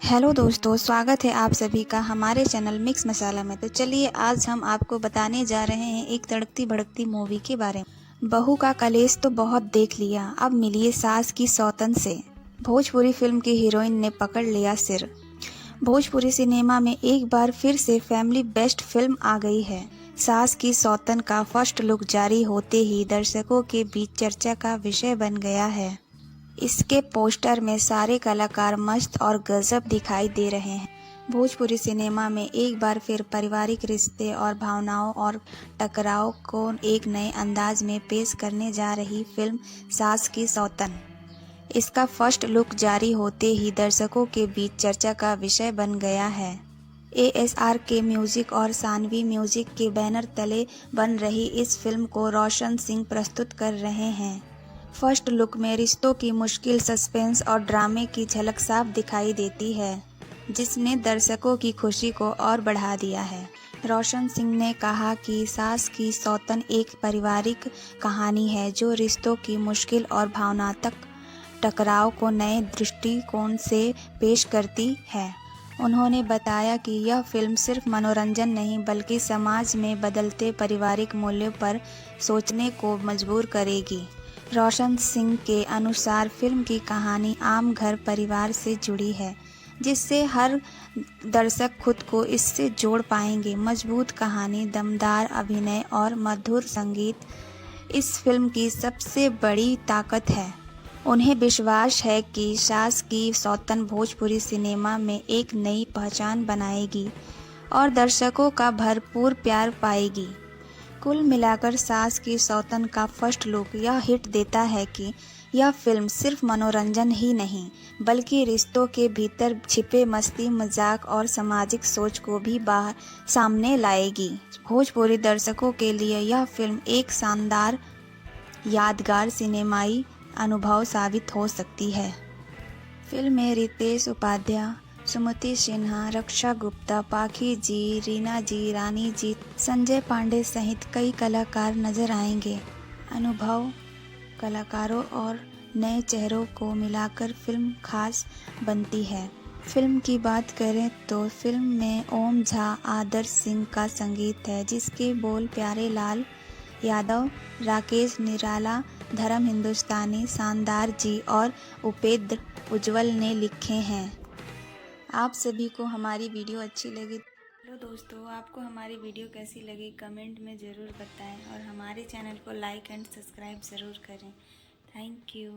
Hello दोस्तों, स्वागत है आप सभी का हमारे चैनल मिक्स मसाला में। तो चलिए आज हम आपको बताने जा रहे हैं एक तड़कती भड़कती मूवी के बारे में। बहू का कलेश तो बहुत देख लिया, अब मिलिए सास की सौतन से। भोजपुरी फिल्म की हीरोइन ने पकड़ लिया सिर। भोजपुरी सिनेमा में एक बार फिर से फैमिली बेस्ट फिल्म आ गई है। सास की सौतन का फर्स्ट लुक जारी होते ही दर्शकों के बीच चर्चा का विषय बन गया है। इसके पोस्टर में सारे कलाकार मस्त और गजब दिखाई दे रहे हैं। भोजपुरी सिनेमा में एक बार फिर पारिवारिक रिश्ते और भावनाओं और टकराव को एक नए अंदाज में पेश करने जा रही फिल्म सास की सौतन। इसका फर्स्ट लुक जारी होते ही दर्शकों के बीच चर्चा का विषय बन गया है। ASR के म्यूजिक और सानवी म्यूजिक के बैनर तले बन रही इस फिल्म को रोशन सिंह प्रस्तुत कर रहे हैं। फर्स्ट लुक में रिश्तों की मुश्किल, सस्पेंस और ड्रामे की झलक साफ दिखाई देती है, जिसने दर्शकों की खुशी को और बढ़ा दिया है। रोशन सिंह ने कहा कि सास की सौतन एक पारिवारिक कहानी है जो रिश्तों की मुश्किल और भावनात्मक टकराव को नए दृष्टिकोण से पेश करती है। उन्होंने बताया कि यह फिल्म सिर्फ मनोरंजन नहीं बल्कि समाज में बदलते पारिवारिक मूल्यों पर सोचने को मजबूर करेगी। रोशन सिंह के अनुसार फिल्म की कहानी आम घर परिवार से जुड़ी है, जिससे हर दर्शक खुद को इससे जोड़ पाएंगे। मजबूत कहानी, दमदार अभिनय और मधुर संगीत इस फिल्म की सबसे बड़ी ताकत है। उन्हें विश्वास है कि सास की सौतन भोजपुरी सिनेमा में एक नई पहचान बनाएगी और दर्शकों का भरपूर प्यार पाएगी। कुल मिलाकर सास की सौतन का फर्स्ट लुक यह हिट देता है कि यह फिल्म सिर्फ मनोरंजन ही नहीं बल्कि रिश्तों के भीतर छिपे मस्ती, मजाक और सामाजिक सोच को भी बाहर सामने लाएगी। भोजपुरी दर्शकों के लिए यह फिल्म एक शानदार यादगार सिनेमाई अनुभव साबित हो सकती है। फिल्म में रितेश उपाध्याय, सुमति सिन्हा, रक्षा गुप्ता, पाखी जी, रीना जी, रानी जी, संजय पांडे सहित कई कलाकार नजर आएंगे। अनुभव कलाकारों और नए चेहरों को मिलाकर फिल्म खास बनती है। फिल्म की बात करें तो फिल्म में ओम झा, आदर्श सिंह का संगीत है, जिसके बोल प्यारे लाल यादव, राकेश निराला, धर्म हिंदुस्तानी, शानदार जी और उपेंद्र उज्ज्वल ने लिखे हैं। आप सभी को हमारी वीडियो अच्छी लगी? हेलो दोस्तों, आपको हमारी वीडियो कैसी लगी कमेंट में ज़रूर बताएं और हमारे चैनल को लाइक एंड सब्सक्राइब ज़रूर करें। Thank you.